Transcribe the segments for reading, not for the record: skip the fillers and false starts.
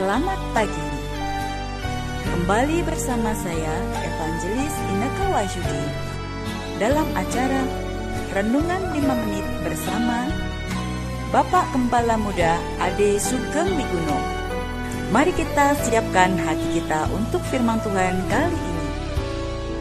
Selamat pagi. Kembali bersama saya, Evangelis Inneke Wahyudi, dalam acara Renungan 5 Menit bersama Bapak Gembala Muda Ade Sugeng Wiguno. Mari kita siapkan hati kita untuk firman Tuhan kali ini.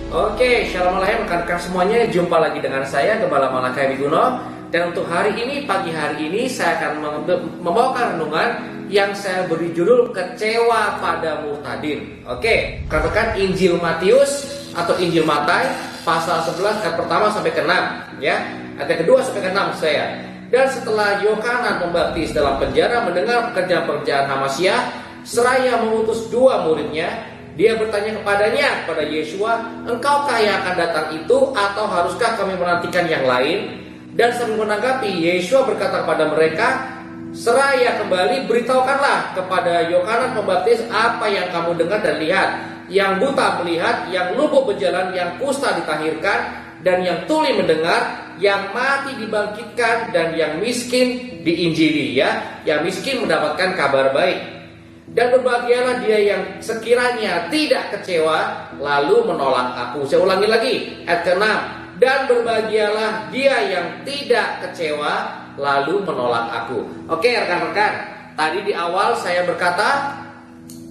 Oke, shalom alaikum rekan-rekan semuanya. Jumpa lagi dengan saya, Gembala Malakai Wiguno. Dan untuk hari ini, pagi hari ini, saya akan membawakan renungan yang saya beri judul Kecewa pada Murtadin. Oke, rekan-rekan, Injil Matius atau Injil Matai pasal 11 ayat pertama sampai ke-6 ya. Ayat kedua sampai ke-6 saya. Dan setelah Yohanes Pembaptis dalam penjara mendengar pekerjaan-pekerjaan Hamasya, seraya mengutus 2 muridnya, dia bertanya kepada Yeshua, "Engkaukah yang akan datang itu, atau haruskah kami menantikan yang lain?" Dan sambil menanggapi, Yeshua berkata kepada mereka, "Seraya kembali beritahukanlah kepada Yohanes Pembaptis apa yang kamu dengar dan lihat. Yang buta melihat, yang lumpuh berjalan, yang kusta ditahirkan, dan yang tuli mendengar, yang mati dibangkitkan, dan yang miskin diinjili." Ya, yang miskin mendapatkan kabar baik. Dan berbahagialah dia yang sekiranya tidak kecewa lalu menolak aku. Saya ulangi lagi, ayat ke-6. Dan berbahagialah dia yang tidak kecewa lalu menolak aku. Oke rekan-rekan, tadi di awal saya berkata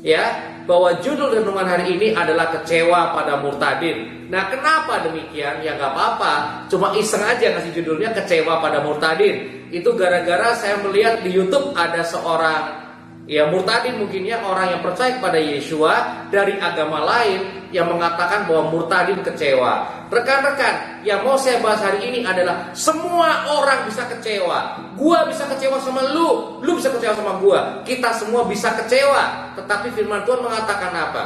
ya bahwa judul renungan hari ini adalah Kecewa pada Murtadin. Nah, kenapa demikian? Ya gak apa-apa, cuma iseng aja ngasih judulnya Kecewa pada Murtadin. Itu gara-gara saya melihat di YouTube ada seorang murtadin, mungkin ya, orang yang percaya kepada Yeshua dari agama lain yang mengatakan bahwa murtadin kecewa. Rekan-rekan, yang mau saya bahas hari ini adalah semua orang bisa kecewa. Gua bisa kecewa sama lu bisa kecewa sama gua. Kita semua bisa kecewa. Tetapi firman Tuhan mengatakan apa?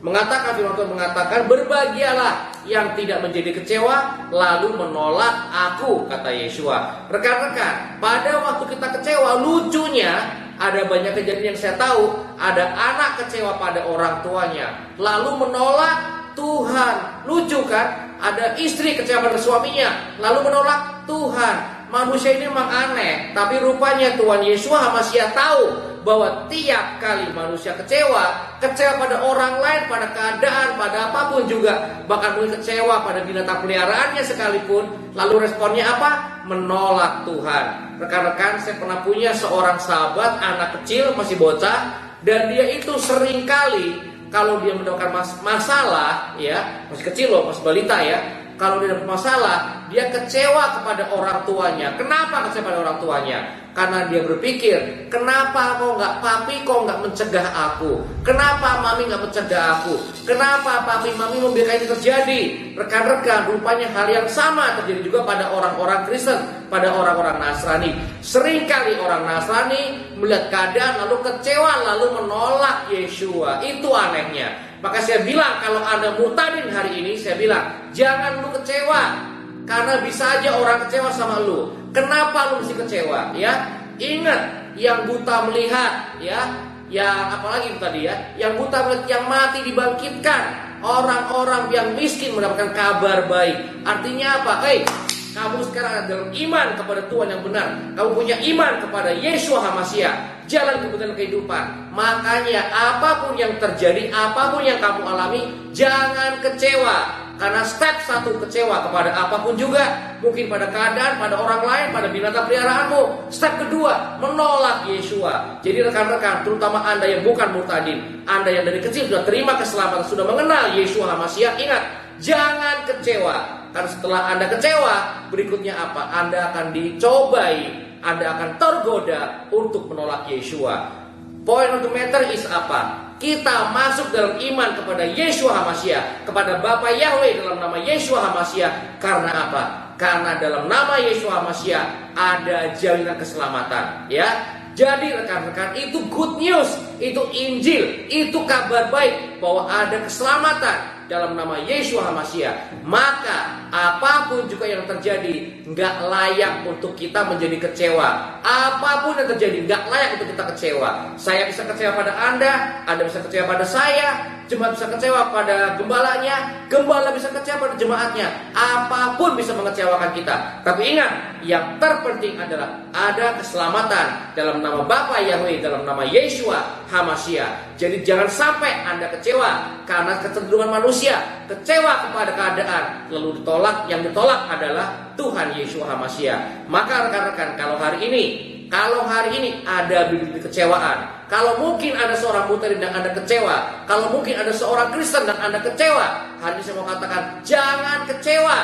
Firman Tuhan mengatakan, "Berbahagialah yang tidak menjadi kecewa lalu menolak aku," kata Yeshua. Rekan-rekan, pada waktu kita kecewa, lucunya ada banyak kejadian yang saya tahu. Ada anak kecewa pada orang tuanya lalu menolak Tuhan. Lucu kan? Ada istri kecewa pada suaminya lalu menolak Tuhan. Manusia ini memang aneh, tapi rupanya Tuhan Yesus Hamasya tahu bahwa tiap kali manusia kecewa pada orang lain, pada keadaan, pada apapun juga, bahkan mungkin kecewa pada binatang peliharaannya sekalipun, lalu responnya apa? Menolak Tuhan. Rekan-rekan, saya pernah punya seorang sahabat, anak kecil, masih bocah, dan dia itu sering kali kalau dia mendapatkan masalah, ya, masih kecil loh, masih balita ya. Kalau dia dapat masalah, dia kecewa kepada orang tuanya. Kenapa kecewa pada orang tuanya? Karena dia berpikir, kenapa papi nggak mencegah aku? Kenapa mami nggak mencegah aku? Kenapa papi mami membiarkan ini terjadi? Rekan-rekan, rupanya hal yang sama terjadi juga pada orang-orang Kristen, pada orang-orang Nasrani. Seringkali orang Nasrani melihat keadaan lalu kecewa, lalu menolak Yeshua. Itu anehnya. Maka saya bilang, kalau Anda murtadin hari ini, saya bilang, jangan lu kecewa. Karena bisa aja orang kecewa sama lu. Kenapa lu mesti kecewa? Ya, ingat, yang buta melihat, ya, yang apalagi tadi ya, yang buta melihat, yang mati dibangkitkan, orang-orang yang miskin mendapatkan kabar baik. Artinya apa? Kamu sekarang ada dalam iman kepada Tuhan yang benar. Kamu punya iman kepada Yeshua Hamasya, jalan kebenaran kehidupan. Makanya apapun yang terjadi, apapun yang kamu alami, jangan kecewa. Karena step 1 kecewa kepada apapun juga, mungkin pada keadaan, pada orang lain, pada binatang peliharaanmu. Step kedua, menolak Yeshua. Jadi rekan-rekan, terutama Anda yang bukan murtadin, Anda yang dari kecil sudah terima keselamatan, sudah mengenal Yeshua Hamasya, ingat, jangan kecewa. Karena setelah Anda kecewa, berikutnya apa? Anda akan dicobai, Anda akan tergoda untuk menolak Yeshua. Point of the matter is apa? Kita masuk dalam iman kepada Yeshua Hamasya, kepada Bapa Yahweh dalam nama Yeshua Hamasya. Karena apa? Karena dalam nama Yeshua Hamasya ada jaminan keselamatan. Ya, jadi rekan-rekan, itu good news, itu Injil, itu kabar baik bahwa ada keselamatan dalam nama Yeshua Hamasya. Maka apapun juga yang terjadi, nggak layak untuk kita menjadi kecewa. Apapun yang terjadi, nggak layak untuk kita kecewa. Saya bisa kecewa pada Anda bisa kecewa pada saya, jemaat bisa kecewa pada gembalanya, gembala bisa kecewa pada jemaatnya. Apapun bisa mengecewakan kita. Tapi ingat, yang terpenting adalah ada keselamatan dalam nama Bapa Yahweh, dalam nama Yeshua HaMashiach. Jadi jangan sampai Anda kecewa karena kecenderungan manusia, kecewa kepada keadaan, lalu ditolak. Yang ditolak adalah Tuhan Yeshua HaMashiach. Maka rekan-rekan, kalau hari ini ada bibit kekecewaan, kalau mungkin ada seorang Muterin dan Anda kecewa, kalau mungkin ada seorang Kristen dan Anda kecewa, hari ini saya mau katakan jangan kecewa.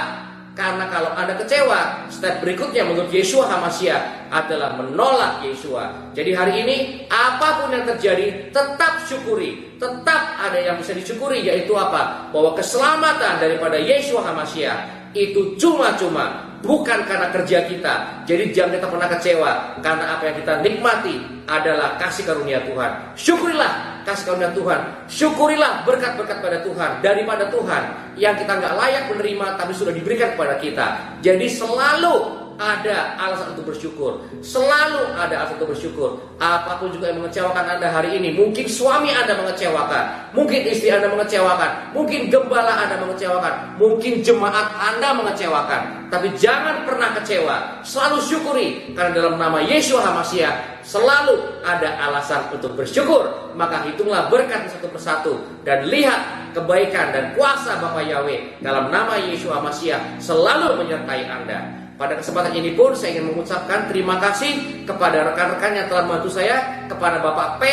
Karena kalau Anda kecewa, step berikutnya menurut Yeshua HaMashiach adalah menolak Yeshua. Jadi hari ini apapun yang terjadi, tetap syukuri. Tetap ada yang bisa disyukuri, yaitu apa? Bahwa keselamatan daripada Yeshua HaMashiach itu cuma-cuma, bukan karena kerja kita. Jadi jangan kita pernah kecewa, karena apa yang kita nikmati adalah kasih karunia Tuhan. Syukurilah kasih karunia Tuhan, syukurilah berkat-berkat pada Tuhan, daripada Tuhan yang kita nggak layak menerima tapi sudah diberikan kepada kita. Jadi selalu ada alasan untuk bersyukur. Selalu ada alasan untuk bersyukur. Apapun juga yang mengecewakan Anda hari ini, mungkin suami Anda mengecewakan, mungkin istri Anda mengecewakan, mungkin gembala Anda mengecewakan, mungkin jemaat Anda mengecewakan. Tapi jangan pernah kecewa. Selalu syukuri, karena dalam nama Yeshua HaMashiach selalu ada alasan untuk bersyukur. Maka hitunglah berkat satu persatu dan lihat kebaikan dan kuasa Bapa Yahweh dalam nama Yeshua HaMashiach selalu menyertai Anda. Pada kesempatan ini pun saya ingin mengucapkan terima kasih kepada rekan-rekan yang telah membantu saya, kepada Bapak P,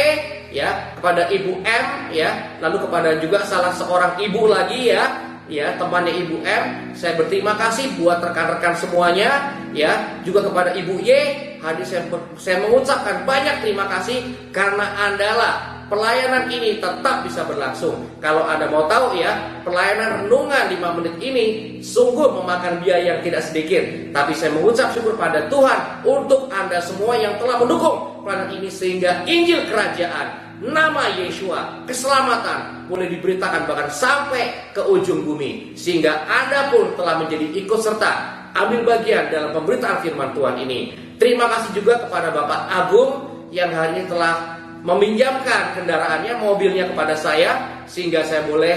ya, kepada Ibu M, ya, lalu kepada juga salah seorang ibu lagi, ya, temannya Ibu M. Saya berterima kasih buat rekan-rekan semuanya, ya, juga kepada Ibu Y. Hari saya mengucapkan banyak terima kasih karena Andalah pelayanan ini tetap bisa berlangsung. Kalau Anda mau tahu, ya, pelayanan renungan 5 menit ini sungguh memakan biaya yang tidak sedikit. Tapi saya mengucap syukur pada Tuhan untuk Anda semua yang telah mendukung pelayanan ini, sehingga Injil Kerajaan, nama Yeshua, keselamatan boleh diberitakan bahkan sampai ke ujung bumi. Sehingga Anda pun telah menjadi ikut serta ambil bagian dalam pemberitaan firman Tuhan ini. Terima kasih juga kepada Bapak Agung yang hari ini telah meminjamkan kendaraannya, mobilnya kepada saya, sehingga saya boleh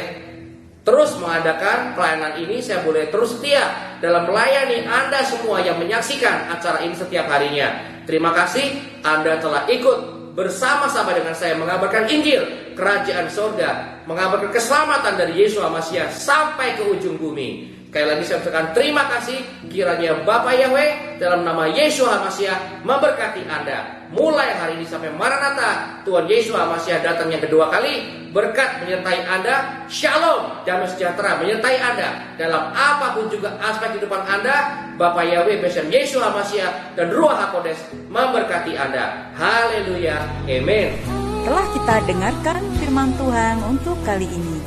terus mengadakan pelayanan ini. Saya boleh terus setia dalam melayani Anda semua yang menyaksikan acara ini setiap harinya. Terima kasih Anda telah ikut bersama-sama dengan saya mengabarkan Injil Kerajaan Sorga, mengabarkan keselamatan dari Yeshua HaMashiach sampai ke ujung bumi. Sekali lagi saya ucapkan terima kasih. Kiranya Bapa Yahweh dalam nama Yeshua HaMashiach memberkati Anda. Mulai hari ini sampai Maranatha, Tuhan Yeshua HaMashiach datang yang kedua kali. Berkat menyertai Anda, shalom, damai sejahtera menyertai Anda dalam apapun juga aspek kehidupan Anda. Bapa Yahweh bersama Yeshua HaMashiach dan Ruach HaKodes memberkati Anda. Haleluya, amin. Telah kita dengarkan firman Tuhan untuk kali ini.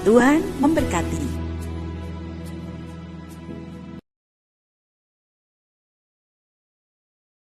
Tuhan memberkati.